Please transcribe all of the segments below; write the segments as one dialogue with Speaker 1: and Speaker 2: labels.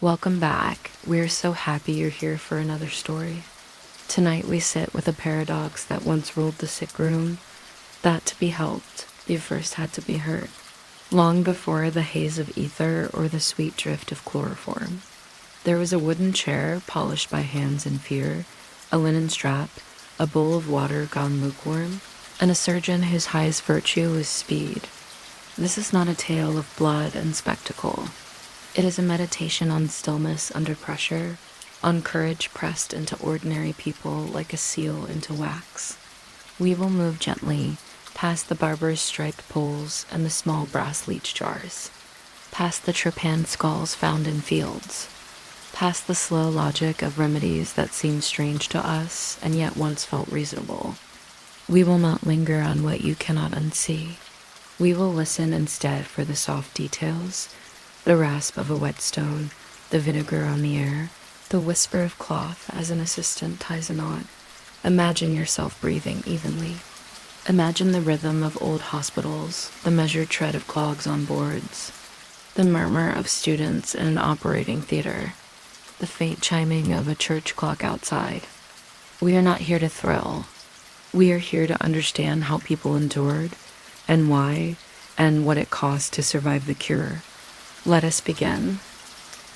Speaker 1: Welcome back. We're so happy you're here for another story. Tonight we sit with a paradox that once ruled the sick room, that to be helped, you first had to be hurt. Long before the haze of ether or the sweet drift of chloroform, there was a wooden chair polished by hands in fear, a linen strap, a bowl of water gone lukewarm, and a surgeon whose highest virtue was speed. This is not a tale of blood and spectacle. It is a meditation on stillness under pressure, on courage pressed into ordinary people like a seal into wax. We will move gently past the barber's striped poles and the small brass leech jars, past the trephine skulls found in fields, past the slow logic of remedies that seem strange to us and yet once felt reasonable. We will not linger on what you cannot unsee. We will listen instead for the soft details, the rasp of a whetstone, the vinegar on the air, the whisper of cloth as an assistant ties a knot. Imagine yourself breathing evenly. Imagine the rhythm of old hospitals, the measured tread of clogs on boards, the murmur of students in an operating theater, the faint chiming of a church clock outside. We are not here to thrill. We are here to understand how people endured, and why, and what it cost to survive the cure. Let us begin.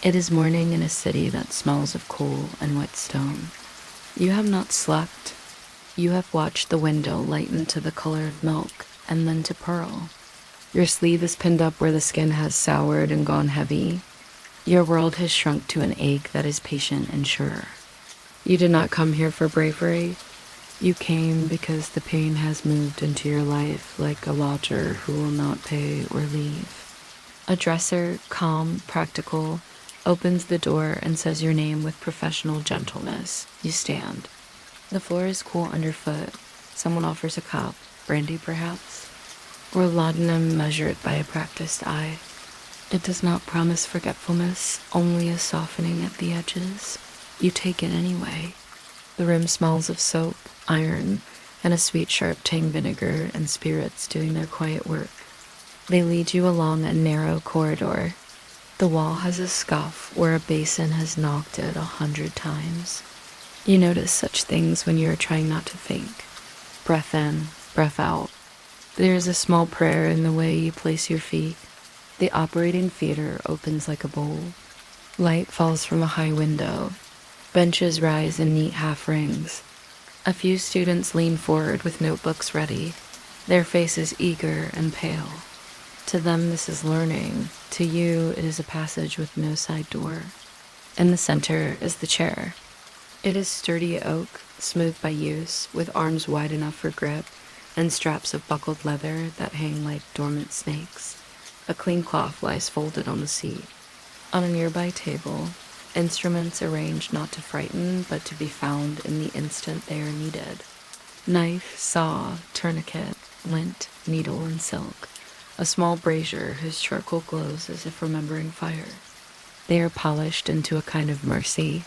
Speaker 1: It is morning in a city that smells of coal and wet stone. You have not slept. You have watched the window lighten to the color of milk and then to pearl. Your sleeve is pinned up where the skin has soured and gone heavy. Your world has shrunk to an ache that is patient and sure. You did not come here for bravery. You came because the pain has moved into your life like a lodger who will not pay or leave. A dresser, calm, practical, opens the door and says your name with professional gentleness. You stand. The floor is cool underfoot. Someone offers a cup, brandy perhaps, or laudanum measured by a practiced eye. It does not promise forgetfulness, only a softening at the edges. You take it anyway. The room smells of soap, iron, and a sweet sharp tang vinegar and spirits doing their quiet work. They lead you along a narrow corridor. The wall has a scuff where a basin has knocked it 100 times. You notice such things when you are trying not to think. Breath in, breath out. There is a small prayer in the way you place your feet. The operating theater opens like a bowl. Light falls from a high window. Benches rise in neat half rings. A few students lean forward with notebooks ready, their faces eager and pale. To them this is learning. To you it is a passage with no side door. In the center is the chair. It is sturdy oak, smooth by use, with arms wide enough for grip, and straps of buckled leather that hang like dormant snakes. A clean cloth lies folded on the seat. On a nearby table, instruments arranged not to frighten, but to be found in the instant they are needed. Knife, saw, tourniquet, lint, needle, and silk. A small brazier whose charcoal glows as if remembering fire. They are polished into a kind of mercy.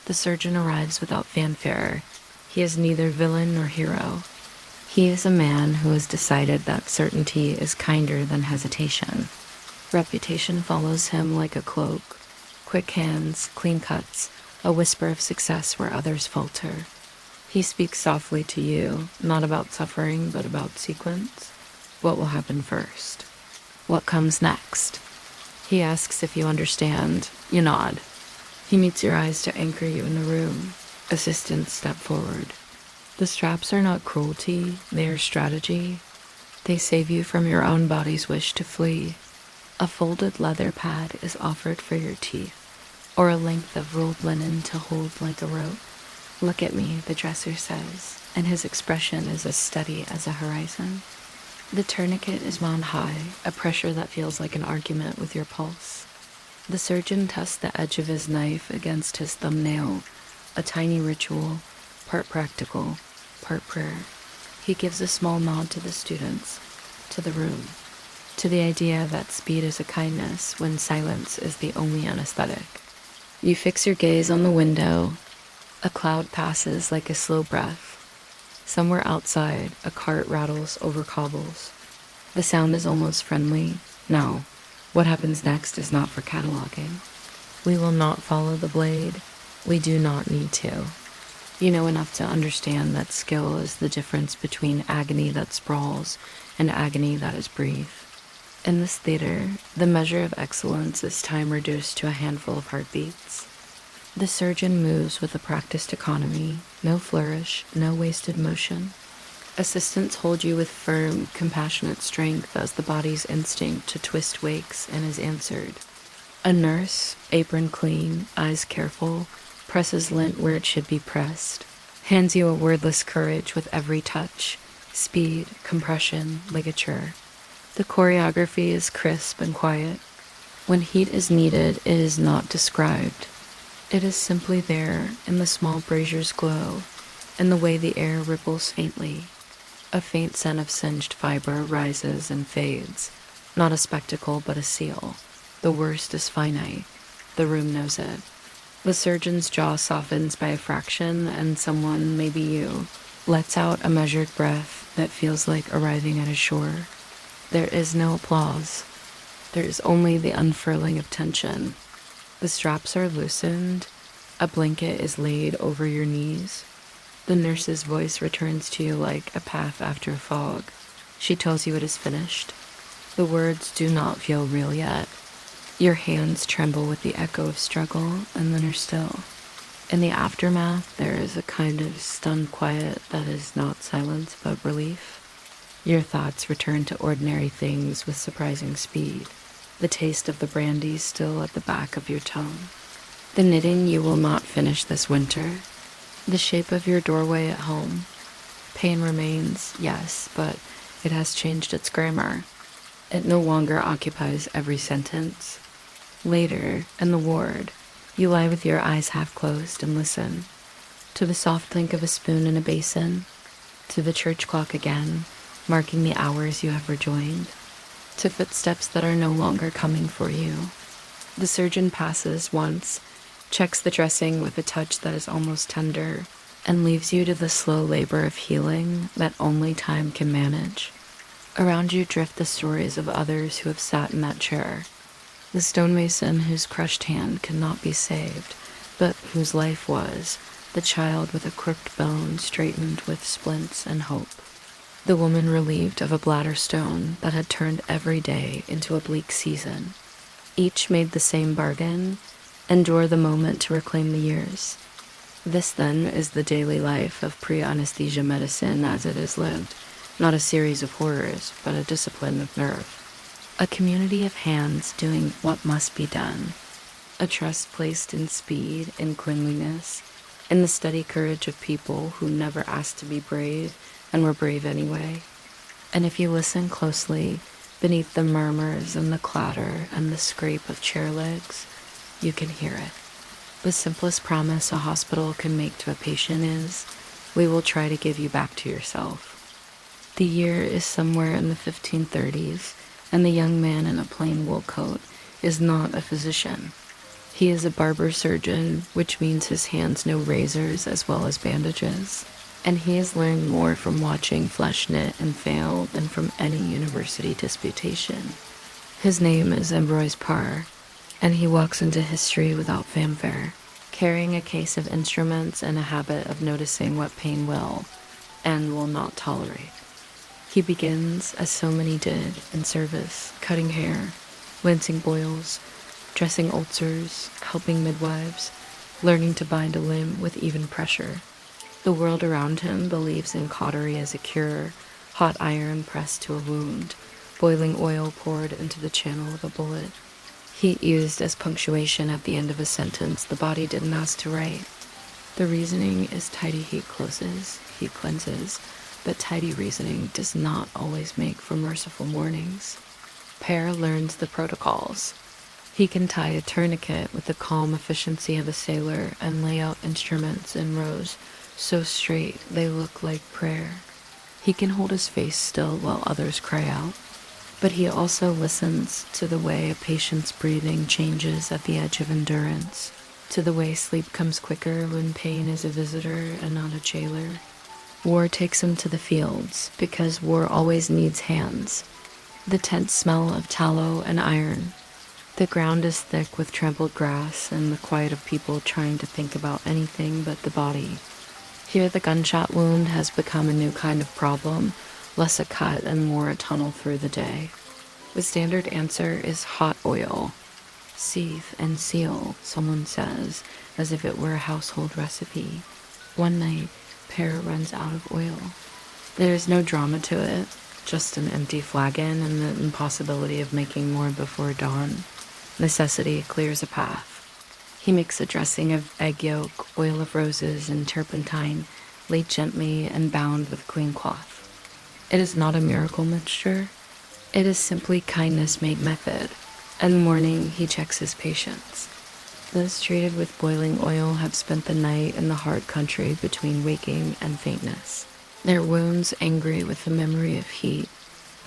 Speaker 1: The surgeon arrives without fanfare. He is neither villain nor hero. He is a man who has decided that certainty is kinder than hesitation. Reputation follows him like a cloak. Quick hands, clean cuts, a whisper of success where others falter. He speaks softly to you, not about suffering, but about sequence. What will happen first? What comes next? He asks if you understand. You nod. He meets your eyes to anchor you in the room. Assistants step forward. The straps are not cruelty, they are strategy. They save you from your own body's wish to flee. A folded leather pad is offered for your teeth, or a length of rolled linen to hold like a rope. Look at me, the dresser says, and his expression is as steady as a horizon. The tourniquet is wound high, a pressure that feels like an argument with your pulse. The surgeon tests the edge of his knife against his thumbnail, a tiny ritual, part practical, part prayer. He gives a small nod to the students, to the room, to the idea that speed is a kindness when silence is the only anesthetic. You fix your gaze on the window. A cloud passes like a slow breath. Somewhere outside, a cart rattles over cobbles. The sound is almost friendly. Now, what happens next is not for cataloging. We will not follow the blade. We do not need to. You know enough to understand that skill is the difference between agony that sprawls and agony that is brief. In this theater, the measure of excellence is time reduced to a handful of heartbeats. The surgeon moves with a practiced economy, no flourish, no wasted motion. Assistants hold you with firm, compassionate strength as the body's instinct to twist wakes and is answered. A nurse, apron clean, eyes careful, presses lint where it should be pressed, hands you a wordless courage with every touch, speed, compression, ligature. The choreography is crisp and quiet. When heat is needed, it is not described. It is simply there in the small brazier's glow, in the way the air ripples faintly. A faint scent of singed fiber rises and fades, not a spectacle but a seal. The worst is finite. The room knows it. The surgeon's jaw softens by a fraction, and someone, maybe you, lets out a measured breath that feels like arriving at a shore. There is no applause. There is only the unfurling of tension. The straps are loosened. A blanket is laid over your knees. The nurse's voice returns to you like a path after a fog. She tells you it is finished. The words do not feel real yet. Your hands tremble with the echo of struggle, and then are still. In the aftermath, there is a kind of stunned quiet that is not silence but relief. Your thoughts return to ordinary things with surprising speed. The taste of the brandy still at the back of your tongue. The knitting you will not finish this winter. The shape of your doorway at home. Pain remains, yes, but it has changed its grammar. It no longer occupies every sentence. Later, in the ward, you lie with your eyes half closed and listen. To the soft clink of a spoon in a basin. To the church clock again, marking the hours you have rejoined. To footsteps that are no longer coming for you. The surgeon passes once, checks the dressing with a touch that is almost tender, and leaves you to the slow labor of healing that only time can manage. Around you drift the stories of others who have sat in that chair. The stonemason whose crushed hand could not be saved, but whose life was, the child with a crooked bone straightened with splints and hope. The woman relieved of a bladder stone that had turned every day into a bleak season. Each made the same bargain, endure the moment to reclaim the years. This, then, is the daily life of pre-anesthesia medicine as it is lived, not a series of horrors, but a discipline of nerve. A community of hands doing what must be done. A trust placed in speed, in cleanliness, in the steady courage of people who never asked to be brave and were brave anyway. And if you listen closely, beneath the murmurs and the clatter and the scrape of chair legs, you can hear it. The simplest promise a hospital can make to a patient is, we will try to give you back to yourself. The year is somewhere in the 1530s, and the young man in a plain wool coat is not a physician. He is a barber surgeon, which means his hands know razors as well as bandages. And he has learned more from watching flesh knit and fail than from any university disputation. His name is Ambroise Paré, and he walks into history without fanfare, carrying a case of instruments and a habit of noticing what pain will and will not tolerate. He begins, as so many did, in service, cutting hair, lancing boils, dressing ulcers, helping midwives, learning to bind a limb with even pressure. The world around him believes in cautery as a cure, hot iron pressed to a wound, boiling oil poured into the channel of a bullet. Heat used as punctuation at the end of a sentence the body didn't ask to write. The reasoning is tidy heat closes, heat cleanses, but tidy reasoning does not always make for merciful mornings. Paré learns the protocols. He can tie a tourniquet with the calm efficiency of a sailor and lay out instruments in rows so straight they look like prayer. He can hold his face still while others cry out. But he also listens to the way a patient's breathing changes at the edge of endurance, to the way sleep comes quicker when pain is a visitor and not a jailer. War takes him to the fields, because war always needs hands. The tense smell of tallow and iron, The ground is thick with trampled grass and the quiet of people trying to think about anything but the body. Here the gunshot wound has become a new kind of problem, less a cut and more a tunnel through the day. The standard answer is hot oil. Seethe and seal, someone says, as if it were a household recipe. One night, Paré runs out of oil. There is no drama to it, just an empty flagon and the impossibility of making more before dawn. Necessity clears a path. He makes a dressing of egg yolk, oil of roses, and turpentine, laid gently and bound with clean cloth. It is not a miracle mixture. It is simply kindness made method. In the morning, he checks his patients. Those treated with boiling oil have spent the night in the hard country between waking and faintness, their wounds angry with the memory of heat.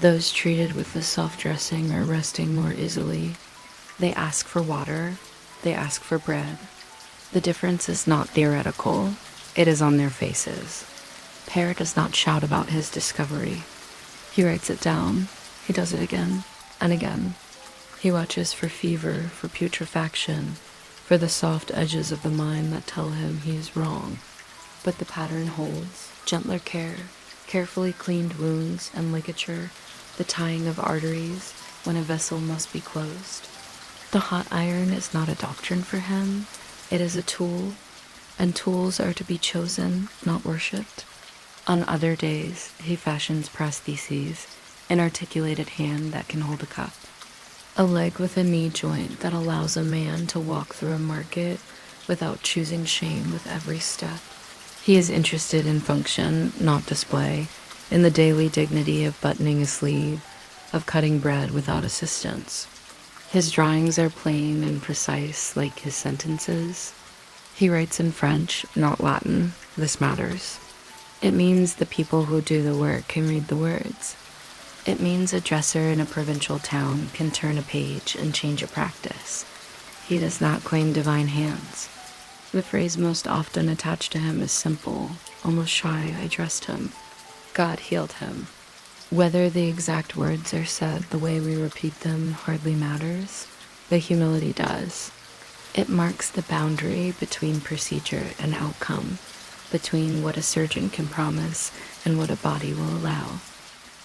Speaker 1: Those treated with the soft dressing are resting more easily. They ask for water. They ask for bread. The difference is not theoretical. It is on their faces. Paré does not shout about his discovery. He writes it down. He does it again and again. He watches for fever, for putrefaction, for the soft edges of the mind that tell him he is wrong. But the pattern holds. Gentler care, carefully cleaned wounds and ligature, the tying of arteries when a vessel must be closed. The hot iron is not a doctrine for him. It is a tool, and tools are to be chosen, not worshipped. On other days, he fashions prostheses, an articulated hand that can hold a cup, a leg with a knee joint that allows a man to walk through a market without choosing shame with every step. He is interested in function, not display, in the daily dignity of buttoning a sleeve, of cutting bread without assistance. His drawings are plain and precise like his sentences. He writes in French, not Latin. This matters. It means the people who do the work can read the words. It means a dresser in a provincial town can turn a page and change a practice. He does not claim divine hands. The phrase most often attached to him is simple, almost shy. I dressed him. God healed him. Whether the exact words are said the way we repeat them hardly matters. The humility does. It marks the boundary between procedure and outcome, between what a surgeon can promise and what a body will allow.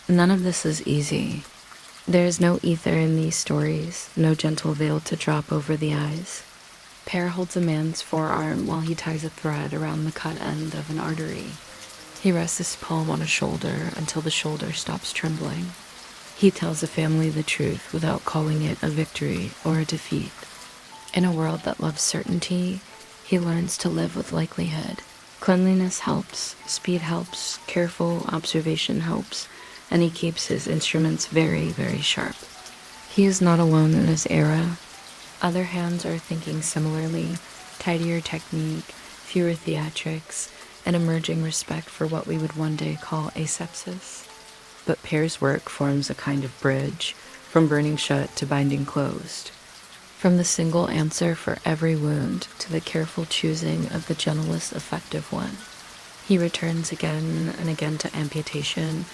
Speaker 1: None of this is easy. There is no ether in these stories, no gentle veil to drop over the eyes. Paré holds a man's forearm while he ties a thread around the cut end of an artery. He rests his palm on a shoulder until the shoulder stops trembling. He tells the family the truth without calling it a victory or a defeat. In a world that loves certainty, he learns to live with likelihood. Cleanliness helps, speed helps, careful observation helps, and he keeps his instruments very, very sharp. He is not alone in his era. Other hands are thinking similarly, tidier technique, fewer theatrics, an emerging respect for what we would one day call asepsis. But Paré's work forms a kind of bridge, from burning shut to binding closed, from the single answer for every wound to the careful choosing of the gentlest effective one. He returns again and again to amputation,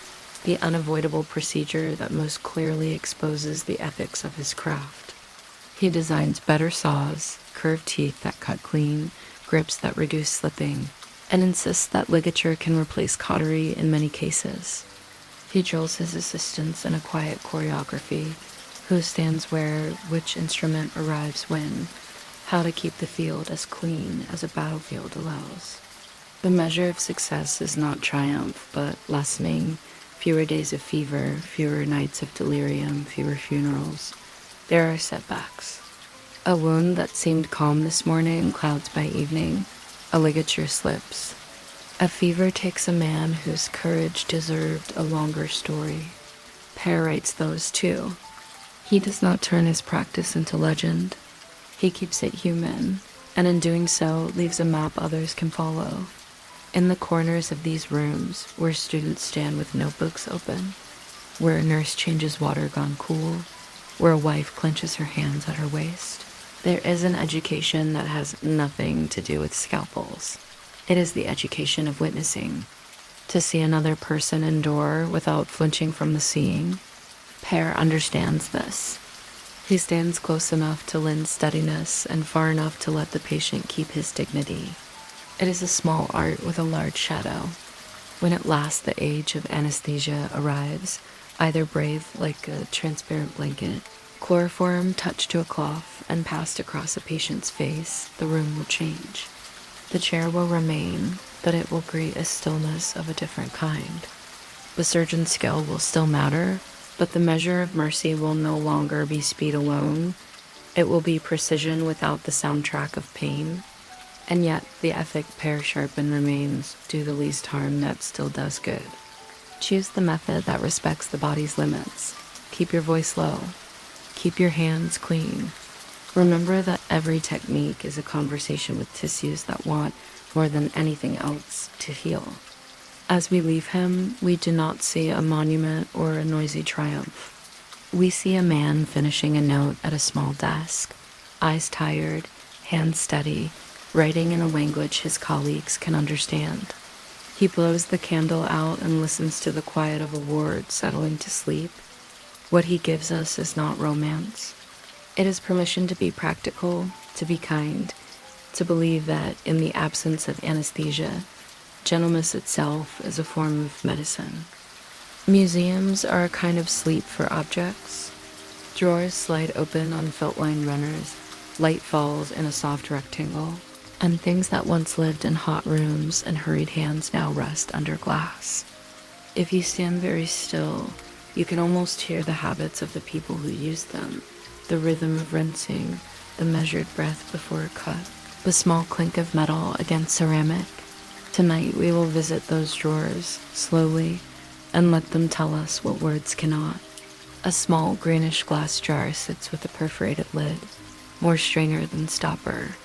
Speaker 1: the unavoidable procedure that most clearly exposes the ethics of his craft. He designs better saws, curved teeth that cut clean, grips that reduce slipping, and insists that ligature can replace cautery in many cases. He drills his assistants in a quiet choreography, who stands where, which instrument arrives when, how to keep the field as clean as a battlefield allows. The measure of success is not triumph, but lessening, fewer days of fever, fewer nights of delirium, fewer funerals. There are setbacks. A wound that seemed calm this morning clouds by evening. A ligature slips. A fever takes a man whose courage deserved a longer story. Paré writes those too. He does not turn his practice into legend. He keeps it human, and in doing so leaves a map others can follow. In the corners of these rooms, where students stand with notebooks open, where a nurse changes water gone cool, where a wife clenches her hands at her waist, there is an education that has nothing to do with scalpels. It is the education of witnessing, to see another person endure without flinching from the seeing. Paré understands this. He stands close enough to lend steadiness and far enough to let the patient keep his dignity. It is a small art with a large shadow. When at last the age of anesthesia arrives, either brave like a transparent blanket, chloroform touched to a cloth and passed across a patient's face, the room will change. The chair will remain, but it will greet a stillness of a different kind. The surgeon's skill will still matter, but the measure of mercy will no longer be speed alone. It will be precision without the soundtrack of pain. And yet, the ethic pear sharpened remains, do the least harm that still does good. Choose the method that respects the body's limits. Keep your voice low. Keep your hands clean. Remember that every technique is a conversation with tissues that want, more than anything else, to heal. As we leave him, we do not see a monument or a noisy triumph. We see a man finishing a note at a small desk, eyes tired, hands steady, writing in a language his colleagues can understand. He blows the candle out and listens to the quiet of a ward settling to sleep. What he gives us is not romance. It is permission to be practical, to be kind, to believe that in the absence of anesthesia, gentleness itself is a form of medicine. Museums are a kind of sleep for objects. Drawers slide open on felt-lined runners, light falls in a soft rectangle, and things that once lived in hot rooms and hurried hands now rest under glass. If you stand very still, you can almost hear the habits of the people who use them, the rhythm of rinsing, the measured breath before a cut, the small clink of metal against ceramic. Tonight we will visit those drawers, slowly, and let them tell us what words cannot. A small greenish glass jar sits with a perforated lid, more stringer than stopper.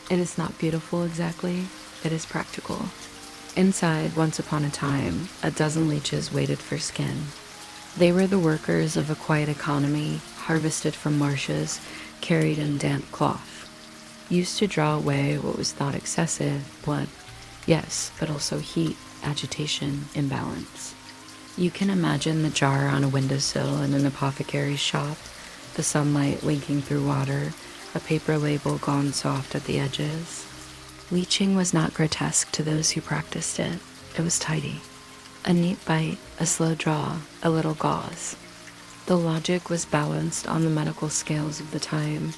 Speaker 1: It is not beautiful exactly, it is practical. Inside, once upon a time, a dozen leeches waited for skin. They were the workers of a quiet economy, harvested from marshes, carried in damp cloth. Used to draw away what was thought excessive, blood, yes, but also heat, agitation, imbalance. You can imagine the jar on a windowsill in an apothecary's shop, the sunlight winking through water, a paper label gone soft at the edges. Leeching was not grotesque to those who practiced it. It was tidy. A neat bite, a slow draw, a little gauze. The logic was balanced on the medical scales of the time.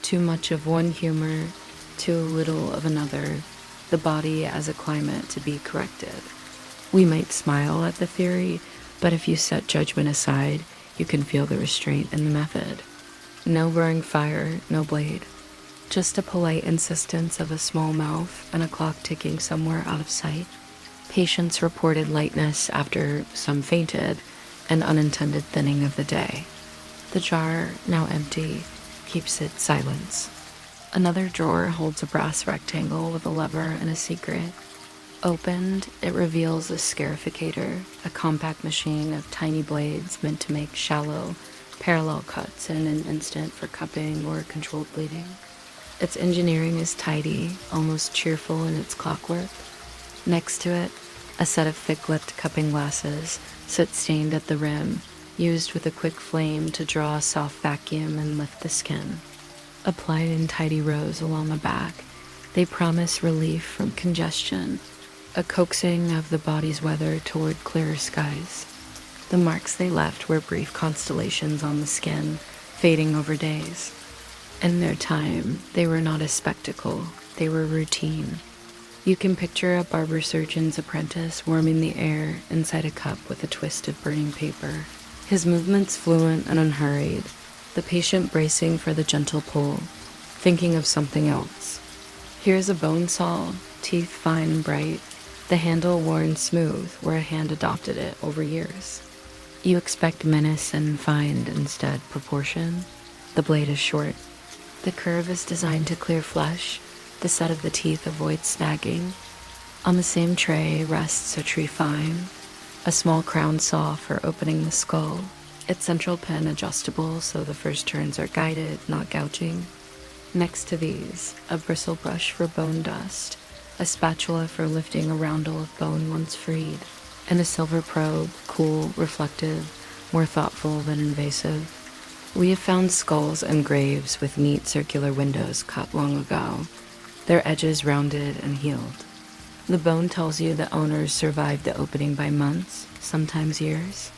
Speaker 1: Too much of one humor, too little of another, the body as a climate to be corrected. We might smile at the theory, but if you set judgment aside, you can feel the restraint in the method. No roaring fire, no blade. Just a polite insistence of a small mouth and a clock ticking somewhere out of sight. Patients reported lightness after some fainted, an unintended thinning of the day. The jar, now empty, keeps its silence. Another drawer holds a brass rectangle with a lever and a secret. Opened, it reveals a scarificator, a compact machine of tiny blades meant to make shallow, parallel cuts in an instant for cupping or controlled bleeding. Its engineering is tidy, almost cheerful in its clockwork. Next to it, a set of thick-lipped cupping glasses sit stained at the rim, used with a quick flame to draw a soft vacuum and lift the skin. Applied in tidy rows along the back, they promise relief from congestion, a coaxing of the body's weather toward clearer skies. The marks they left were brief constellations on the skin, fading over days. In their time, they were not a spectacle, they were routine. You can picture a barber surgeon's apprentice warming the air inside a cup with a twist of burning paper. His movements fluent and unhurried, the patient bracing for the gentle pull, thinking of something else. Here's a bone saw, teeth fine and bright, the handle worn smooth where a hand adopted it over years. You expect menace and find instead proportion. The blade is short. The curve is designed to clear flesh. The set of the teeth avoids snagging. On the same tray rests a trephine, a small crown saw for opening the skull, its central pin adjustable so the first turns are guided, not gouging. Next to these, a bristle brush for bone dust, a spatula for lifting a roundel of bone once freed, and a silver probe, cool, reflective, more thoughtful than invasive. We have found skulls and graves with neat circular windows cut long ago, their edges rounded and healed. The bone tells you the owners survived the opening by months, sometimes years.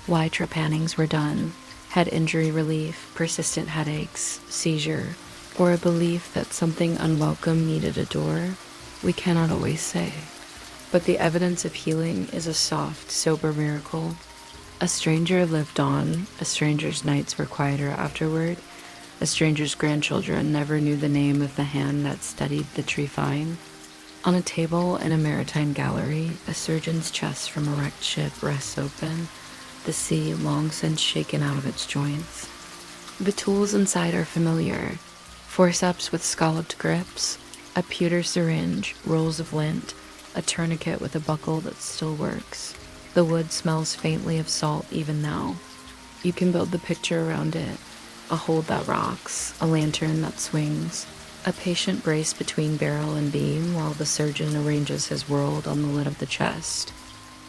Speaker 1: Why trepannings were done, head injury relief, persistent headaches, seizure, or a belief that something unwelcome needed a door, we cannot always say. But the evidence of healing is a soft, sober miracle. A stranger lived on, a stranger's nights were quieter afterward, a stranger's grandchildren never knew the name of the hand that studied the trephine. On a table in a maritime gallery, a surgeon's chest from a wrecked ship rests open, the sea long since shaken out of its joints. The tools inside are familiar: forceps with scalloped grips, a pewter syringe, rolls of lint, a tourniquet with a buckle that still works. The wood smells faintly of salt even now. You can build the picture around it: a hold that rocks, a lantern that swings, a patient brace between barrel and beam while the surgeon arranges his world on the lid of the chest.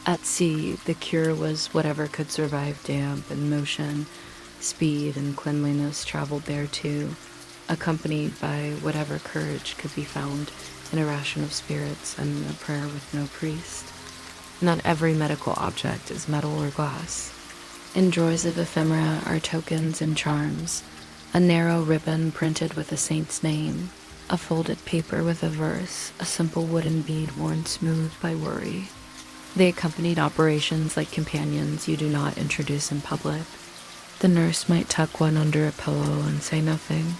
Speaker 1: At sea, the cure was whatever could survive damp and motion. Speed and cleanliness traveled there too, accompanied by whatever courage could be found in a ration of spirits and a prayer with no priest. Not every medical object is metal or glass. In drawers of ephemera are tokens and charms: a narrow ribbon printed with a saint's name, a folded paper with a verse, a simple wooden bead worn smooth by worry. They accompanied operations like companions you do not introduce in public. The nurse might tuck one under a pillow and say nothing.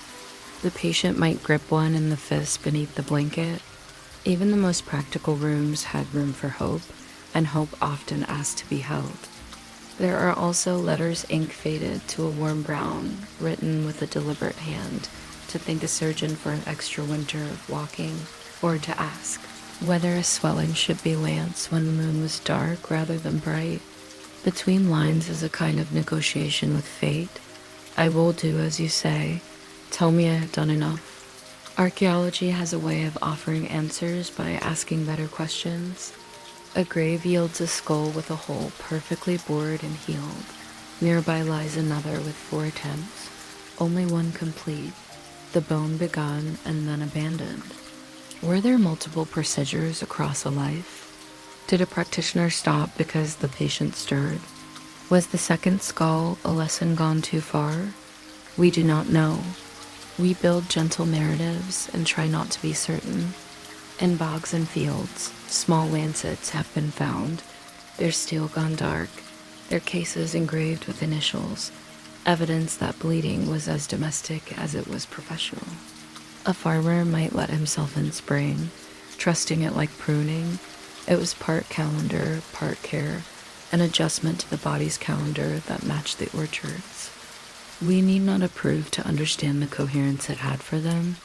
Speaker 1: The patient might grip one in the fist beneath the blanket. Even the most practical rooms had room for hope, and hope often asked to be held. There are also letters ink faded to a warm brown, written with a deliberate hand, to thank a surgeon for an extra winter of walking, or to ask whether a swelling should be lance when the moon was dark rather than bright. Between lines is a kind of negotiation with fate. I will do as you say. Tell me I have done enough. Archaeology has a way of offering answers by asking better questions. A grave yields a skull with a hole perfectly bored and healed. Nearby lies another with 4 attempts, only one complete, the bone begun and then abandoned. Were there multiple procedures across a life? Did a practitioner stop because the patient stirred? Was the second skull a lesson gone too far? We do not know. We build gentle narratives and try not to be certain. In bogs and fields, small lancets have been found, their steel gone dark, their cases engraved with initials, evidence that bleeding was as domestic as it was professional. A farmer might let himself in spring, trusting it like pruning. It was part calendar, part care, an adjustment to the body's calendar that matched the orchard's. We need not approve to understand the coherence it had for them.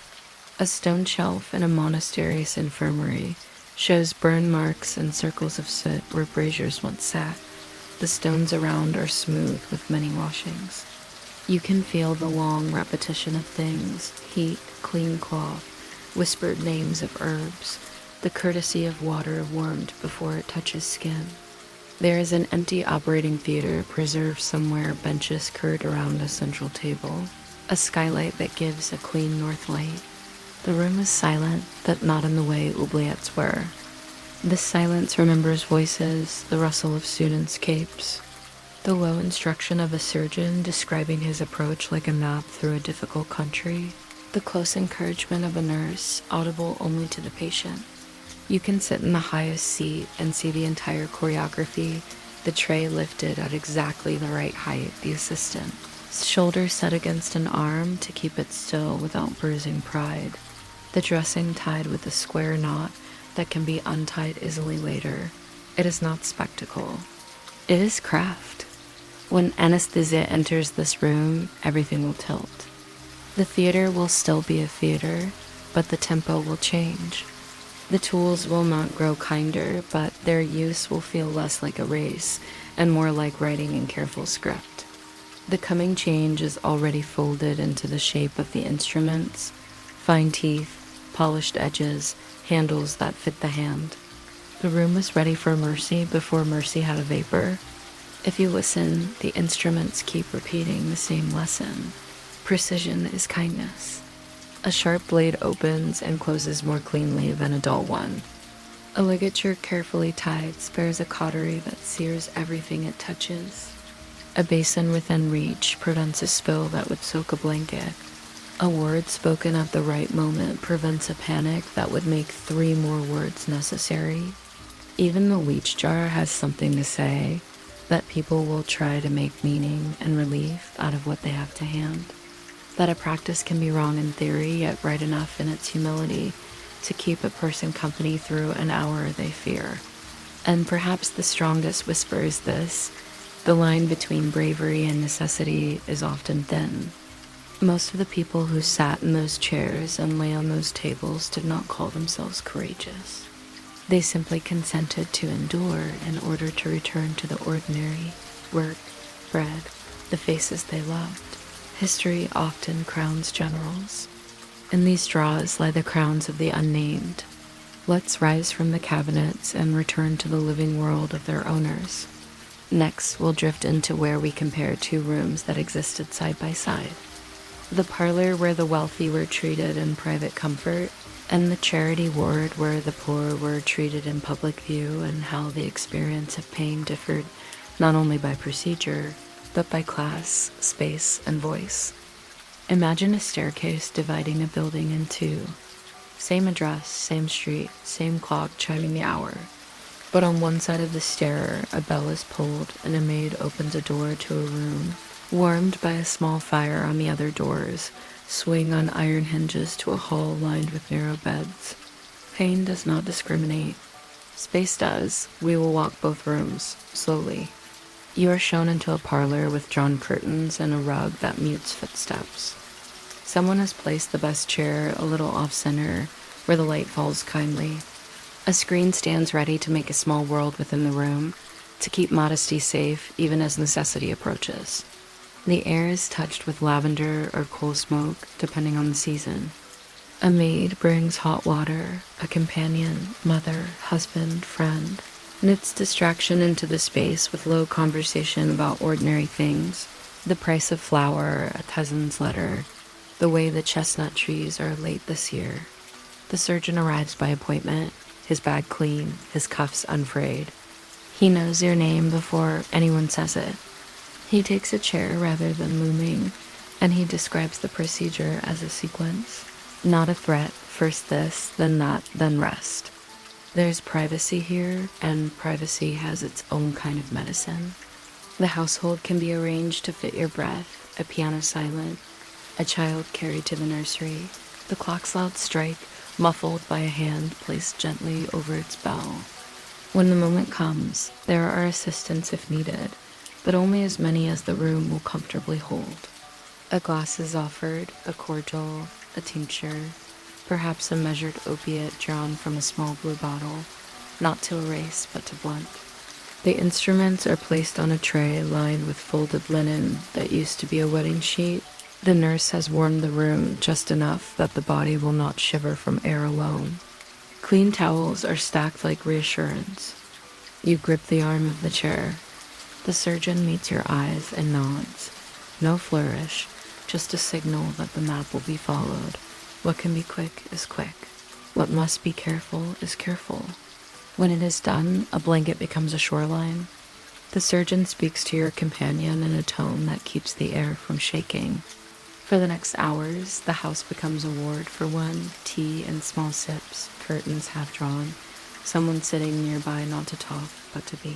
Speaker 1: A stone shelf in a monastery's infirmary shows burn marks and circles of soot where braziers once sat. The stones around are smooth with many washings. You can feel the long repetition of things: heat, clean cloth, whispered names of herbs, the courtesy of water warmed before it touches skin. There is an empty operating theater preserved somewhere, benches curved around a central table, a skylight that gives a clean north light. The room is silent, but not in the way oubliettes were. This silence remembers voices, the rustle of students' capes, the low instruction of a surgeon describing his approach like a map through a difficult country, the close encouragement of a nurse, audible only to the patient. You can sit in the highest seat and see the entire choreography, the tray lifted at exactly the right height, the assistant, shoulder set against an arm to keep it still without bruising pride, the dressing tied with a square knot that can be untied easily later. It is not spectacle. It is craft. When anesthesia enters this room, everything will tilt. The theater will still be a theater, but the tempo will change. The tools will not grow kinder, but their use will feel less like a race and more like writing in careful script. The coming change is already folded into the shape of the instruments: fine teeth, polished edges, handles that fit the hand. The room was ready for mercy before mercy had a vapor. If you listen, the instruments keep repeating the same lesson. Precision is kindness. A sharp blade opens and closes more cleanly than a dull one. A ligature carefully tied spares a cautery that sears everything it touches. A basin within reach prevents a spill that would soak a blanket. A word spoken at the right moment prevents a panic that would make 3 more words necessary. Even the leech jar has something to say that people will try to make meaning and relief out of what they have to hand. That a practice can be wrong in theory, yet right enough in its humility to keep a person company through an hour they fear. And perhaps the strongest whisper is this: the line between bravery and necessity is often thin. Most of the people who sat in those chairs and lay on those tables did not call themselves courageous. They simply consented to endure in order to return to the ordinary, work, bread, the faces they loved. History often crowns generals. In these straws lie the crowns of the unnamed. Let's rise from the cabinets and return to the living world of their owners. Next, we'll drift into where we compare 2 rooms that existed side by side. The parlor where the wealthy were treated in private comfort, and the charity ward where the poor were treated in public view, and how the experience of pain differed not only by procedure, but by class, space, and voice. Imagine a staircase dividing a building in 2. Same address, same street, same clock chiming the hour. But on one side of the stair, a bell is pulled and a maid opens a door to a room, warmed by a small fire on the other doors, swing on iron hinges to a hall lined with narrow beds. Pain does not discriminate. Space does. We will walk both rooms, slowly. You are shown into a parlor with drawn curtains and a rug that mutes footsteps. Someone has placed the best chair a little off-center, where the light falls kindly. A screen stands ready to make a small world within the room, to keep modesty safe even as necessity approaches. The air is touched with lavender or coal smoke, depending on the season. A maid brings hot water, a companion, mother, husband, friend, knits distraction into the space with low conversation about ordinary things, the price of flour, a cousin's letter, the way the chestnut trees are late this year. The surgeon arrives by appointment, his bag clean, his cuffs unfrayed. He knows your name before anyone says it. He takes a chair rather than looming, and he describes the procedure as a sequence. Not a threat, first this, then that, then rest. There's privacy here, and privacy has its own kind of medicine. The household can be arranged to fit your breath, a piano silent, a child carried to the nursery, the clock's loud strike, muffled by a hand placed gently over its bell. When the moment comes, there are assistants if needed, but only as many as the room will comfortably hold. A glass is offered, a cordial, a tincture, perhaps a measured opiate drawn from a small blue bottle, not to erase but to blunt. The instruments are placed on a tray lined with folded linen that used to be a wedding sheet. The nurse has warmed the room just enough that the body will not shiver from air alone. Clean towels are stacked like reassurance. You grip the arm of the chair. The surgeon meets your eyes and nods. No flourish, just a signal that the map will be followed. What can be quick is quick. What must be careful is careful. When it is done, a blanket becomes a shoreline. The surgeon speaks to your companion in a tone that keeps the air from shaking. For the next hours, the house becomes a ward for one, tea in small sips, curtains half drawn, someone sitting nearby not to talk, but to be.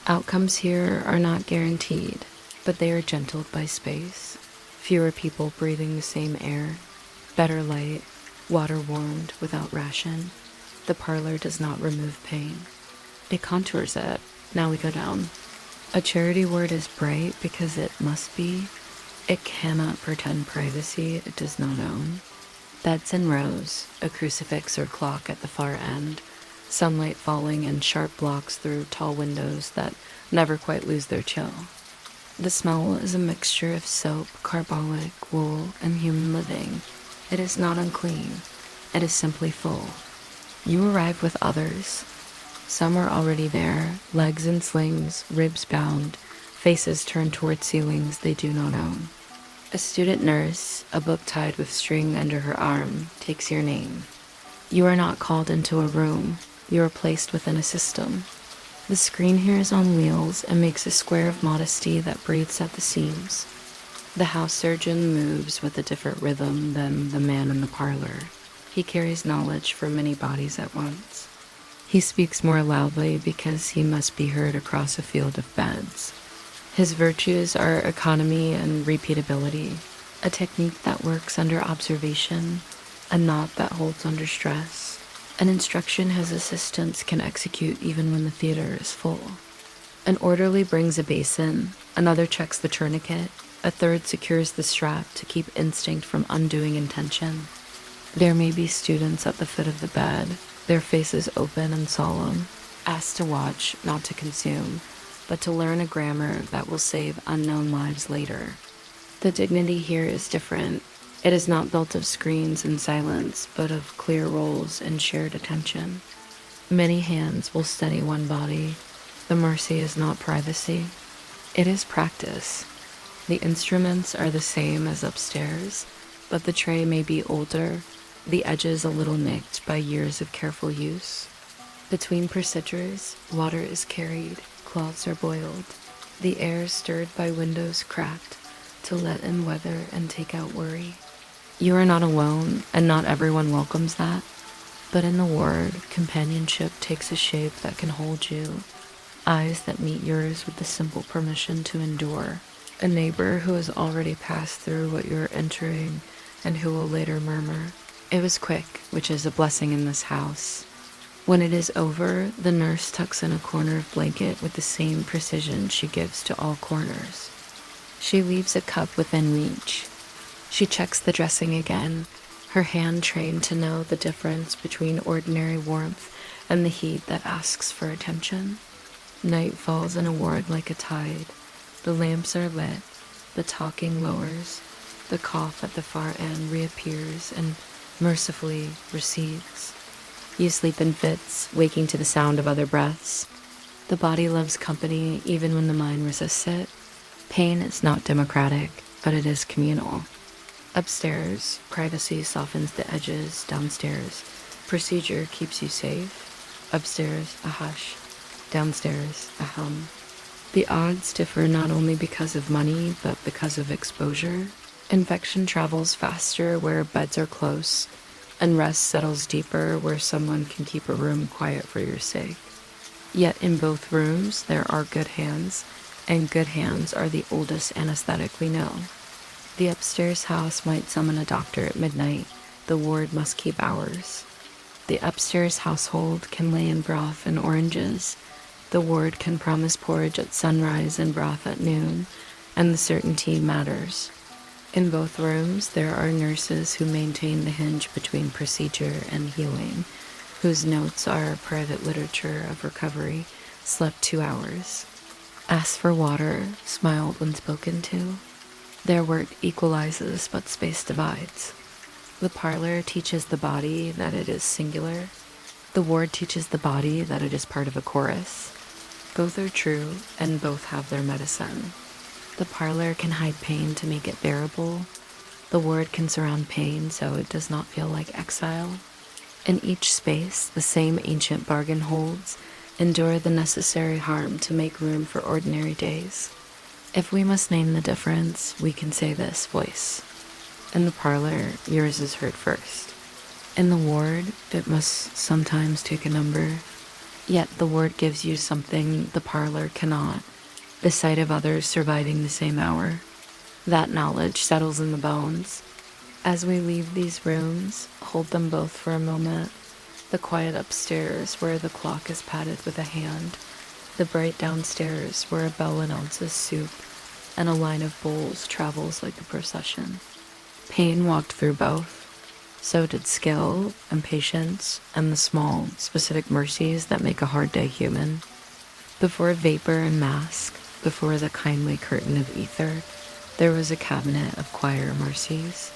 Speaker 1: Outcomes here are not guaranteed, but they are gentled by space. Fewer people breathing the same air, better light, water warmed without ration. The parlor does not remove pain. It contours it. Now we go down. A charity ward is bright because it must be. It cannot pretend privacy it does not own. Beds in rows, a crucifix or clock at the far end, sunlight falling in sharp blocks through tall windows that never quite lose their chill. The smell is a mixture of soap, carbolic, wool, and human living. It is not unclean. It is simply full. You arrive with others. Some are already there, legs in slings, ribs bound, faces turned toward ceilings they do not own. A student nurse, a book tied with string under her arm, takes your name. You are not called into a room, you are placed within a system. The screen here is on wheels and makes a square of modesty that breathes at the seams. The house surgeon moves with a different rhythm than the man in the parlor. He carries knowledge for many bodies at once. He speaks more loudly because he must be heard across a field of beds. His virtues are economy and repeatability, a technique that works under observation, a knot that holds under stress, an instruction his assistants can execute even when the theater is full. An orderly brings a basin, another checks the tourniquet, a third secures the strap to keep instinct from undoing intention. There may be students at the foot of the bed, their faces open and solemn, asked to watch, not to consume, but to learn a grammar that will save unknown lives later. The dignity here is different. It is not built of screens and silence, but of clear roles and shared attention. Many hands will steady one body. The mercy is not privacy. It is practice. The instruments are the same as upstairs, but the tray may be older, the edges a little nicked by years of careful use. Between procedures, water is carried, cloths are boiled, the air stirred by windows cracked to let in weather and take out worry. You are not alone, and not everyone welcomes that. But in the ward, companionship takes a shape that can hold you, eyes that meet yours with the simple permission to endure, a neighbor who has already passed through what you are entering and who will later murmur, "It was quick," which is a blessing in this house. When it is over, the nurse tucks in a corner of blanket with the same precision she gives to all corners. She leaves a cup within reach. She checks the dressing again, her hand trained to know the difference between ordinary warmth and the heat that asks for attention. Night falls in a ward like a tide. The lamps are lit, the talking lowers, the cough at the far end reappears and mercifully recedes. You sleep in fits, waking to the sound of other breaths. The body loves company even when the mind resists it. Pain is not democratic, but it is communal. Upstairs, privacy softens the edges. Downstairs, procedure keeps you safe. Upstairs, a hush. Downstairs, a hum. The odds differ not only because of money, but because of exposure. Infection travels faster where beds are close, and rest settles deeper where someone can keep a room quiet for your sake. Yet in both rooms, there are good hands, and good hands are the oldest anesthetic we know. The upstairs house might summon a doctor at midnight. The ward must keep hours. The upstairs household can lay in broth and oranges. The ward can promise porridge at sunrise and broth at noon, and the certainty matters. In both rooms, there are nurses who maintain the hinge between procedure and healing, whose notes are private literature of recovery, slept 2 hours. Asked for water, smiled when spoken to. Their work equalizes, but space divides. The parlor teaches the body that it is singular. The ward teaches the body that it is part of a chorus. Both are true, and both have their medicine. The parlor can hide pain to make it bearable. The ward can surround pain so it does not feel like exile. In each space, the same ancient bargain holds. Endure the necessary harm to make room for ordinary days. If we must name the difference, we can say this: voice. In the parlor, yours is heard first. In the ward, it must sometimes take a number. Yet the ward gives you something the parlor cannot: the sight of others surviving the same hour. That knowledge settles in the bones. As we leave these rooms, hold them both for a moment. The quiet upstairs where the clock is patted with a hand. The bright downstairs where a bell announces soup, and a line of bowls travels like a procession. Pain walked through both. So did skill and patience and the small, specific mercies that make a hard day human. Before vapor and mask, before the kindly curtain of ether, there was a cabinet of choir mercies.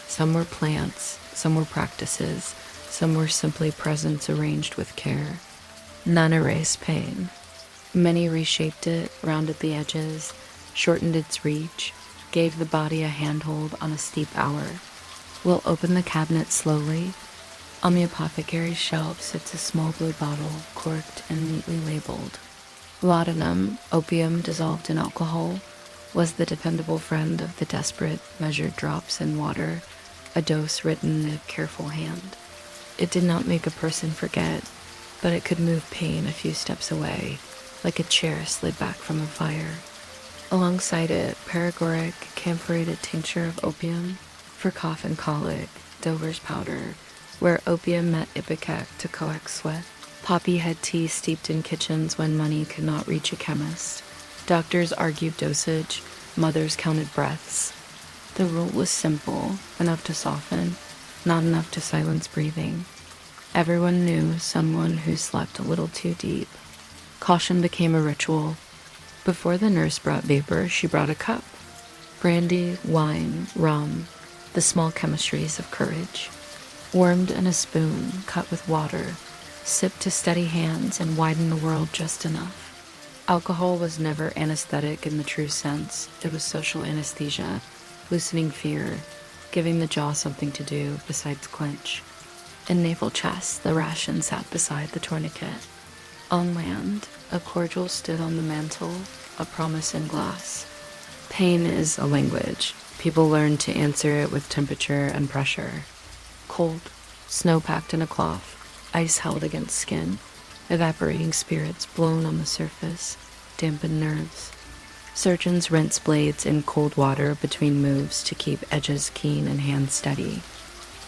Speaker 1: Some were plants, some were practices, some were simply presents arranged with care. None erased pain. Many reshaped it, rounded the edges, shortened its reach, gave the body a handhold on a steep hour. We'll open the cabinet slowly. On the apothecary's shelf sits a small blue bottle, corked and neatly labeled. Laudanum, opium dissolved in alcohol, was the dependable friend of the desperate, measured drops in water, a dose written in a careful hand. It did not make a person forget, but it could move pain a few steps away, like a chair slid back from a fire. Alongside it, paregoric, camphorated tincture of opium for cough and colic, Dover's powder, where opium met ipecac to coax sweat, poppy head tea steeped in kitchens when money could not reach a chemist. Doctors argued dosage, mothers counted breaths. The rule was simple, enough to soften, not enough to silence breathing. Everyone knew someone who slept a little too deep. Caution became a ritual. Before the nurse brought vapor, she brought a cup. Brandy, wine, rum, the small chemistries of courage. Warmed in a spoon, cut with water, sipped to steady hands and widen the world just enough. Alcohol was never anesthetic in the true sense. It was social anesthesia, loosening fear, giving the jaw something to do besides clench. In naval chest, the ration sat beside the tourniquet. On land, a cordial stood on the mantel, a promise in glass. Pain is a language. People learn to answer it with temperature and pressure. Cold, snow packed in a cloth, ice held against skin, evaporating spirits blown on the surface, dampened nerves. Surgeons rinse blades in cold water between moves to keep edges keen and hands steady.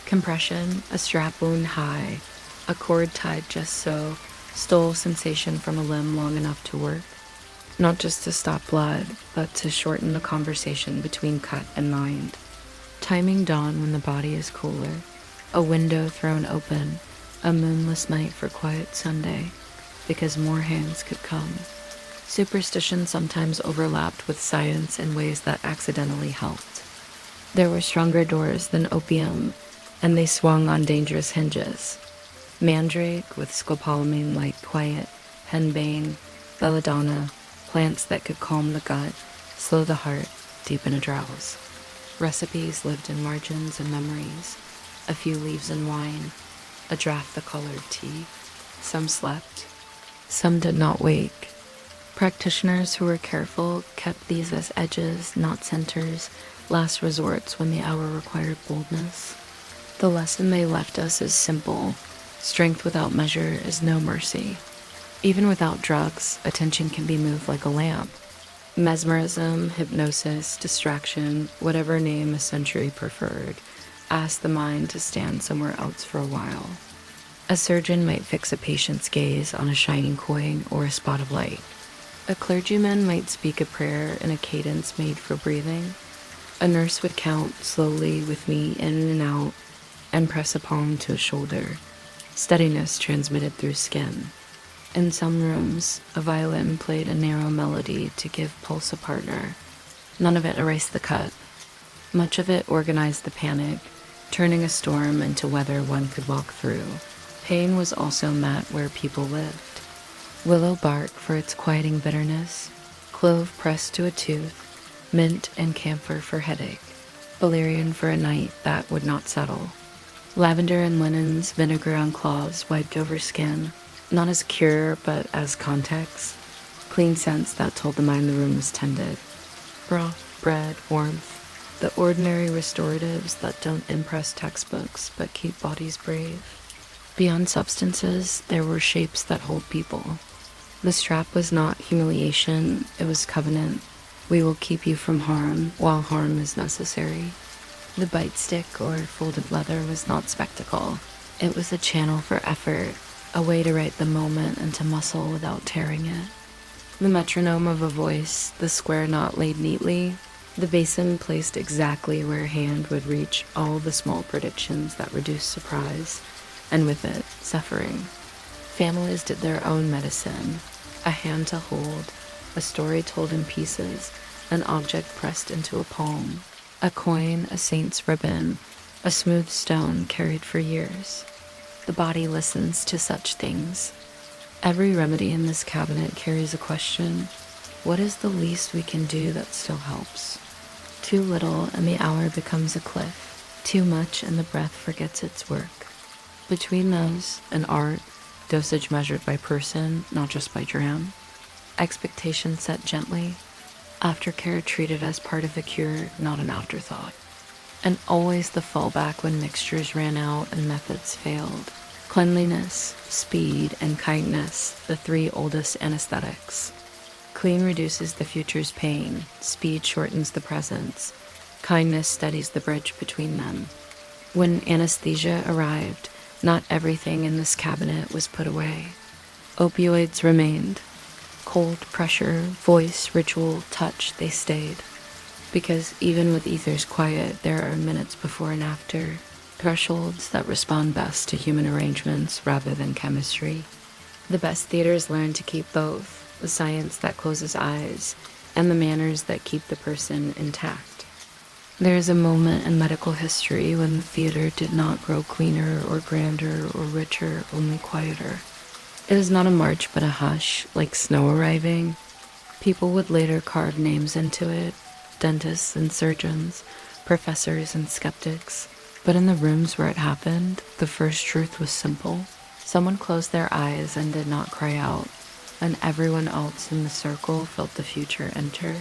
Speaker 1: Compression, a strap wound high, a cord tied just so, stole sensation from a limb long enough to work. Not just to stop blood, but to shorten the conversation between cut and mind. Timing dawn when the body is cooler, a window thrown open, a moonless night for quiet Sunday, because more hands could come. Superstition sometimes overlapped with science in ways that accidentally helped. There were stronger doors than opium, and they swung on dangerous hinges. Mandrake with scopolamine-like quiet, henbane, belladonna, plants that could calm the gut, slow the heart, deepen a drowse. Recipes lived in margins and memories, a few leaves in wine, a draught the color of tea. Some slept, some did not wake. Practitioners who were careful kept these as edges, not centers, last resorts when the hour required boldness. The lesson they left us is simple. Strength without measure is no mercy. Even without drugs, attention can be moved like a lamp. Mesmerism, hypnosis, distraction, whatever name a century preferred, asked the mind to stand somewhere else for a while. A surgeon might fix a patient's gaze on a shining coin or a spot of light. A clergyman might speak a prayer in a cadence made for breathing. A nurse would count slowly with me in and out and press a palm to a shoulder. Steadiness transmitted through skin. In some rooms, a violin played a narrow melody to give pulse a partner. None of it erased the cut. Much of it organized the panic, turning a storm into weather one could walk through. Pain was also met where people lived. Willow bark for its quieting bitterness, clove pressed to a tooth, mint and camphor for headache, valerian for a night that would not settle. Lavender and linens, vinegar on claws wiped over skin, not as cure, but as context. Clean scents that told the mind the room was tended. Broth, bread, warmth, the ordinary restoratives that don't impress textbooks, but keep bodies brave. Beyond substances, there were shapes that hold people. The strap was not humiliation, it was covenant. We will keep you from harm, while harm is necessary. The bite stick or folded leather was not spectacle. It was a channel for effort, a way to write the moment into muscle without tearing it. The metronome of a voice, the square knot laid neatly, the basin placed exactly where a hand would reach all the small predictions that reduced surprise, and with it, suffering. Families did their own medicine, a hand to hold, a story told in pieces, an object pressed into a palm. A coin, a saint's ribbon, a smooth stone carried for years. The body listens to such things. Every remedy in this cabinet carries a question. What is the least we can do that still helps? Too little and the hour becomes a cliff. Too much and the breath forgets its work. Between those and art, dosage measured by person, not just by dram. Expectation set gently. Aftercare treated as part of the cure, not an afterthought. And always the fallback when mixtures ran out and methods failed. Cleanliness, speed, and kindness, the three oldest anesthetics. Clean reduces the future's pain, speed shortens the present's, kindness steadies the bridge between them. When anesthesia arrived, not everything in this cabinet was put away. Opioids remained. Cold, pressure, voice, ritual, touch, they stayed. Because even with ethers quiet, there are minutes before and after, thresholds that respond best to human arrangements rather than chemistry. The best theaters learn to keep both, the science that closes eyes and the manners that keep the person intact. There is a moment in medical history when the theater did not grow cleaner or grander or richer, only quieter. It is not a march but a hush, like snow arriving. People would later carve names into it, dentists and surgeons, professors and skeptics. But in the rooms where it happened, the first truth was simple. Someone closed their eyes and did not cry out, and everyone else in the circle felt the future enter.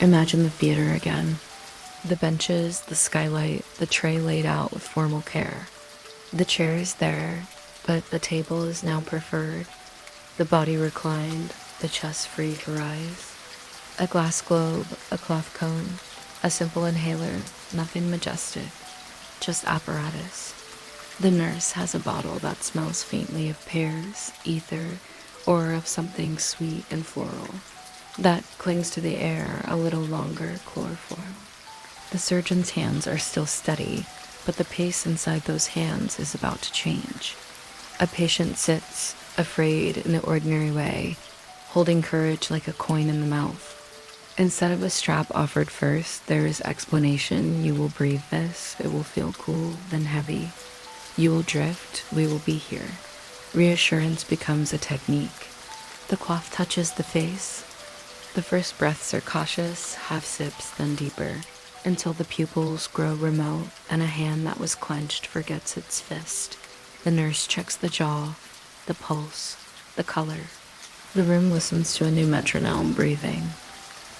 Speaker 1: Imagine the theater again. The benches, the skylight, the tray laid out with formal care. The chair is there, but the table is now preferred. The body reclined, the chest free to rise. A glass globe, a cloth cone, a simple inhaler, nothing majestic, just apparatus. The nurse has a bottle that smells faintly of pears, ether, or of something sweet and floral. That clings to the air a little longer, chloroform. The surgeon's hands are still steady, but the pace inside those hands is about to change. A patient sits, afraid in the ordinary way, holding courage like a coin in the mouth. Instead of a strap offered first, there is explanation. You will breathe this, it will feel cool, then heavy. You will drift, we will be here. Reassurance becomes a technique. The cloth touches the face. The first breaths are cautious, half sips, then deeper, until the pupils grow remote and a hand that was clenched forgets its fist. The nurse checks the jaw, the pulse, the color. The room listens to a new metronome breathing.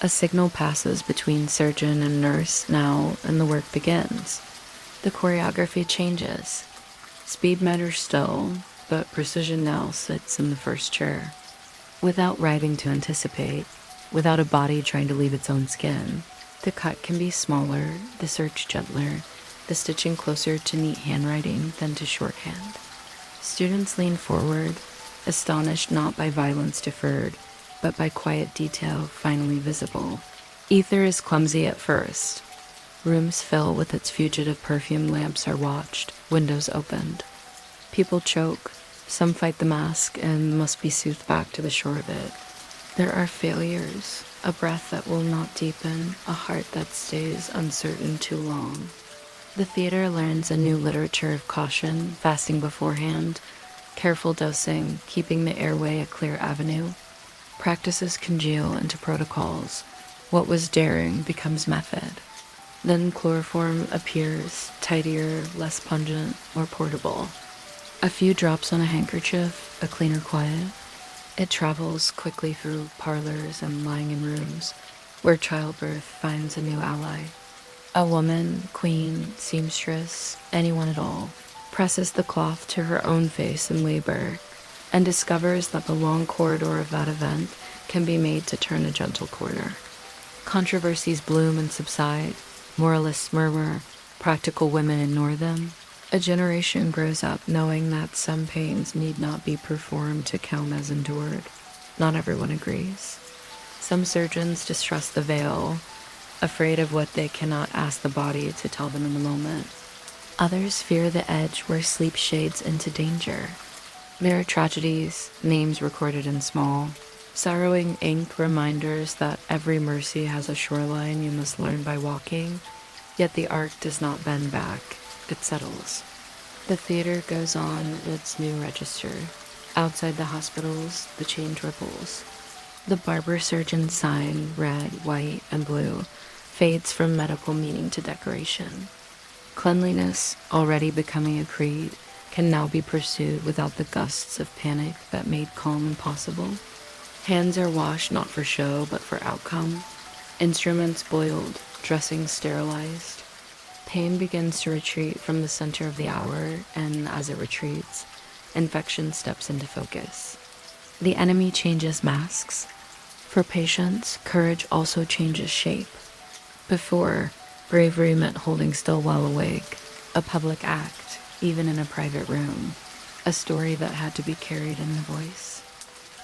Speaker 1: A signal passes between surgeon and nurse now, and the work begins. The choreography changes. Speed matters still, but precision now sits in the first chair. Without writhing to anticipate, without a body trying to leave its own skin, the cut can be smaller, the search gentler, the stitching closer to neat handwriting than to shorthand. Students lean forward, astonished not by violence deferred, but by quiet detail finally visible. Ether is clumsy at first. Rooms fill with its fugitive perfume, lamps are watched, windows opened. People choke, some fight the mask and must be soothed back to the shore of it. There are failures, a breath that will not deepen, a heart that stays uncertain too long. The theater learns a new literature of caution, fasting beforehand, careful dosing, keeping the airway a clear avenue. Practices congeal into protocols. What was daring becomes method. Then chloroform appears, tidier, less pungent, more portable. A few drops on a handkerchief, a cleaner quiet. It travels quickly through parlors and lying in rooms, where childbirth finds a new ally. A woman, queen, seamstress, anyone at all, presses the cloth to her own face in labor, and discovers that the long corridor of that event can be made to turn a gentle corner. Controversies bloom and subside, moralists murmur, practical women ignore them. A generation grows up knowing that some pains need not be performed to count as endured. Not everyone agrees. Some surgeons distrust the veil, afraid of what they cannot ask the body to tell them in the moment. Others fear the edge where sleep shades into danger. There are tragedies, names recorded in small, sorrowing ink reminders that every mercy has a shoreline you must learn by walking, yet the arc does not bend back, it settles. The theater goes on its new register. Outside the hospitals, the change ripples. The barber surgeon sign, red, white, and blue, fades from medical meaning to decoration. Cleanliness, already becoming a creed, can now be pursued without the gusts of panic that made calm impossible. Hands are washed not for show, but for outcome. Instruments boiled, dressings sterilized. Pain begins to retreat from the center of the hour, and as it retreats, infection steps into focus. The enemy changes masks. For patients, courage also changes shape. Before, bravery meant holding still while awake, a public act, even in a private room, a story that had to be carried in the voice.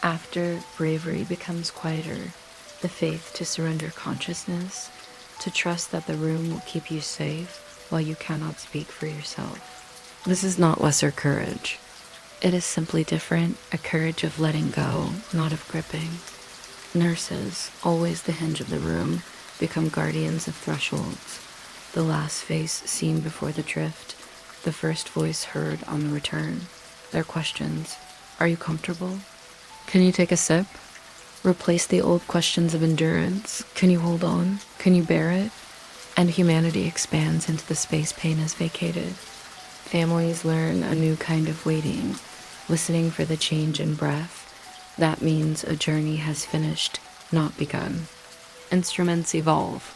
Speaker 1: After, bravery becomes quieter, the faith to surrender consciousness, to trust that the room will keep you safe while you cannot speak for yourself. This is not lesser courage. It is simply different, a courage of letting go, not of gripping. Nurses, always the hinge of the room, become guardians of thresholds. The last face seen before the drift, the first voice heard on the return. Their questions: are you comfortable? Can you take a sip? Replace the old questions of endurance. Can you hold on? Can you bear it? And humanity expands into the space pain has vacated. Families learn a new kind of waiting, listening for the change in breath. That means a journey has finished, not begun. Instruments evolve.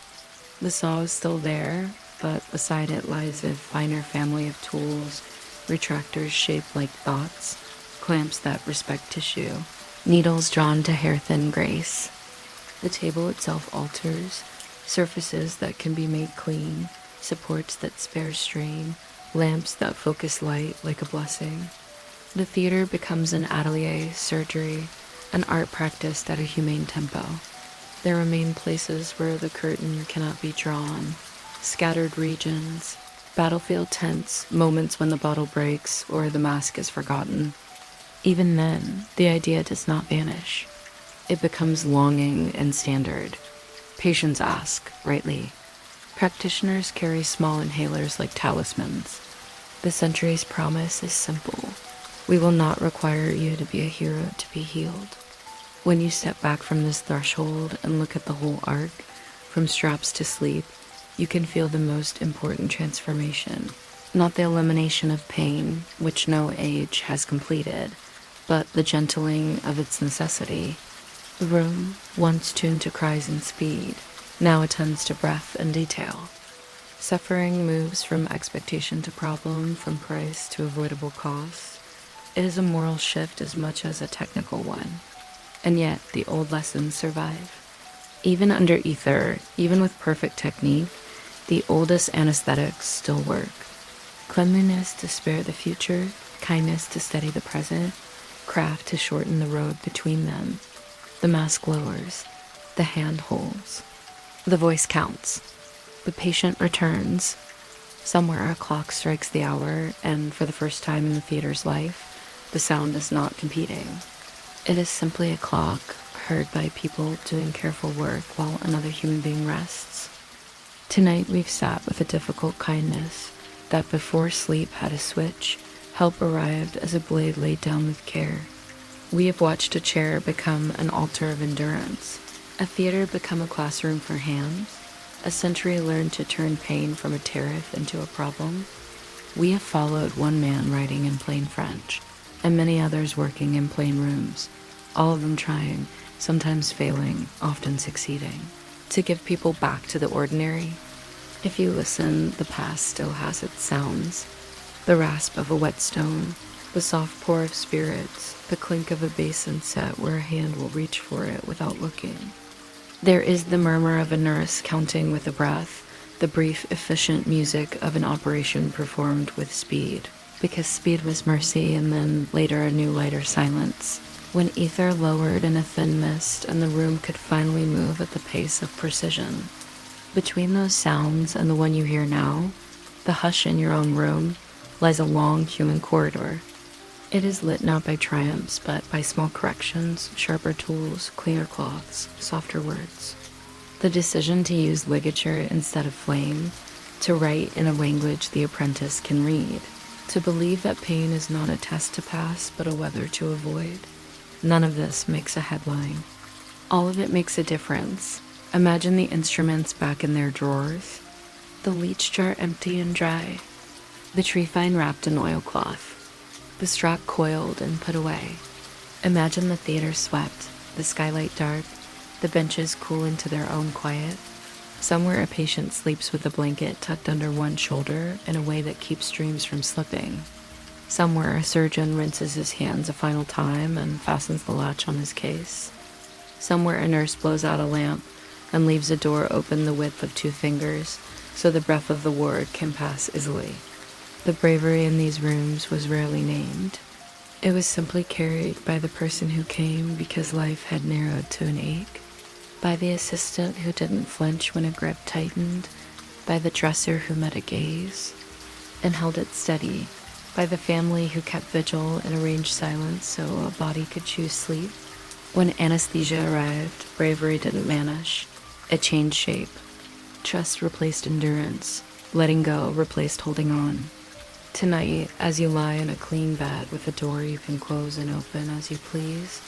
Speaker 1: The saw is still there, but beside it lies a finer family of tools, retractors shaped like thoughts, clamps that respect tissue, needles drawn to hair-thin grace. The table itself alters, surfaces that can be made clean, supports that spare strain, lamps that focus light like a blessing. The theater becomes an atelier, surgery, an art practiced at a humane tempo. There remain places where the curtain cannot be drawn, scattered regions, battlefield tents, moments when the bottle breaks or the mask is forgotten. Even then, the idea does not vanish. It becomes longing and standard. Patients ask, rightly. Practitioners carry small inhalers like talismans. The century's promise is simple. We will not require you to be a hero to be healed. When you step back from this threshold and look at the whole arc, from straps to sleep, you can feel the most important transformation. Not the elimination of pain, which no age has completed, but the gentling of its necessity. The room, once tuned to cries and speed, now attends to breath and detail. Suffering moves from expectation to problem, from price to avoidable cost. It is a moral shift as much as a technical one. And yet, the old lessons survive. Even under ether, even with perfect technique, the oldest anesthetics still work. Cleanliness to spare the future, kindness to steady the present, craft to shorten the road between them. The mask lowers, the hand holds. The voice counts. The patient returns. Somewhere a clock strikes the hour, and for the first time in the theater's life, the sound is not competing. It is simply a clock, heard by people doing careful work while another human being rests. Tonight we've sat with a difficult kindness that before sleep had a switch, help arrived as a blade laid down with care. We have watched a chair become an altar of endurance, a theater become a classroom for hands, a century learned to turn pain from a tariff into a problem. We have followed one man writing in plain French, and many others working in plain rooms, all of them trying, sometimes failing, often succeeding, to give people back to the ordinary. If you listen, the past still has its sounds, the rasp of a whetstone, the soft pour of spirits, the clink of a basin set where a hand will reach for it without looking. There is the murmur of a nurse counting with a breath, the brief, efficient music of an operation performed with speed, because speed was mercy and then later a new lighter silence, when ether lowered in a thin mist and the room could finally move at the pace of precision. Between those sounds and the one you hear now, the hush in your own room, lies a long human corridor. It is lit not by triumphs, but by small corrections, sharper tools, cleaner cloths, softer words. The decision to use ligature instead of flame, to write in a language the apprentice can read, To believe that pain is not a test to pass, but a weather to avoid. None of this makes a headline. All of it makes a difference. Imagine the instruments back in their drawers, the leech jar empty and dry, the trephine wrapped in oilcloth, the strap coiled and put away. Imagine the theater swept, the skylight dark, the benches cool into their own quiet. Somewhere a patient sleeps with a blanket tucked under one shoulder in a way that keeps dreams from slipping. Somewhere a surgeon rinses his hands a final time and fastens the latch on his case. Somewhere a nurse blows out a lamp and leaves a door open the width of 2 fingers so the breath of the ward can pass easily. The bravery in these rooms was rarely named. It was simply carried by the person who came because life had narrowed to an ache, by the assistant who didn't flinch when a grip tightened, by the dresser who met a gaze and held it steady, by the family who kept vigil and arranged silence so a body could choose sleep. When anesthesia arrived, bravery didn't vanish. It changed shape. Trust replaced endurance. Letting go replaced holding on. Tonight, as you lie in a clean bed with a door you can close and open as you please,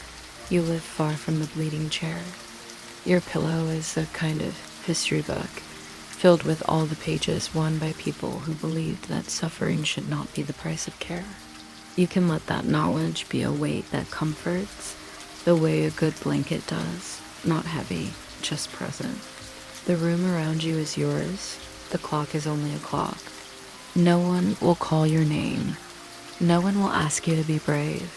Speaker 1: you live far from the bleeding chair. Your pillow is a kind of history book, filled with all the pages won by people who believed that suffering should not be the price of care. You can let that knowledge be a weight that comforts, the way a good blanket does, not heavy, just present. The room around you is yours. The clock is only a clock. No one will call your name. No one will ask you to be brave.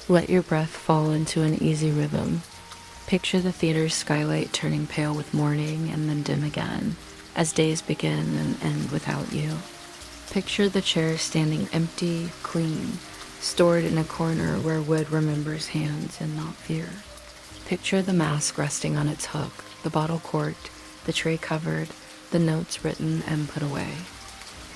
Speaker 1: Let your breath fall into an easy rhythm. Picture the theater's skylight turning pale with morning and then dim again, as days begin and end without you. Picture the chair standing empty, clean, stored in a corner where wood remembers hands and not fear. Picture the mask resting on its hook, the bottle corked, the tray covered, the notes written and put away.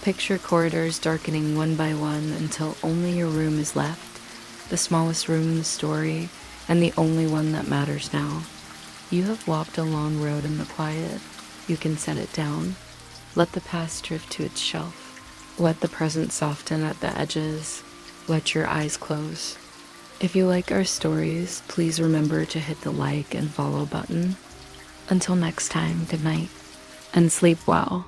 Speaker 1: Picture corridors darkening one by one until only your room is left, the smallest room in the story, and the only one that matters now. You have walked a long road in the quiet. You can set it down. Let the past drift to its shelf. Let the present soften at the edges. Let your eyes close. If you like our stories, please remember to hit the like and follow button. Until next time, good night, and sleep well.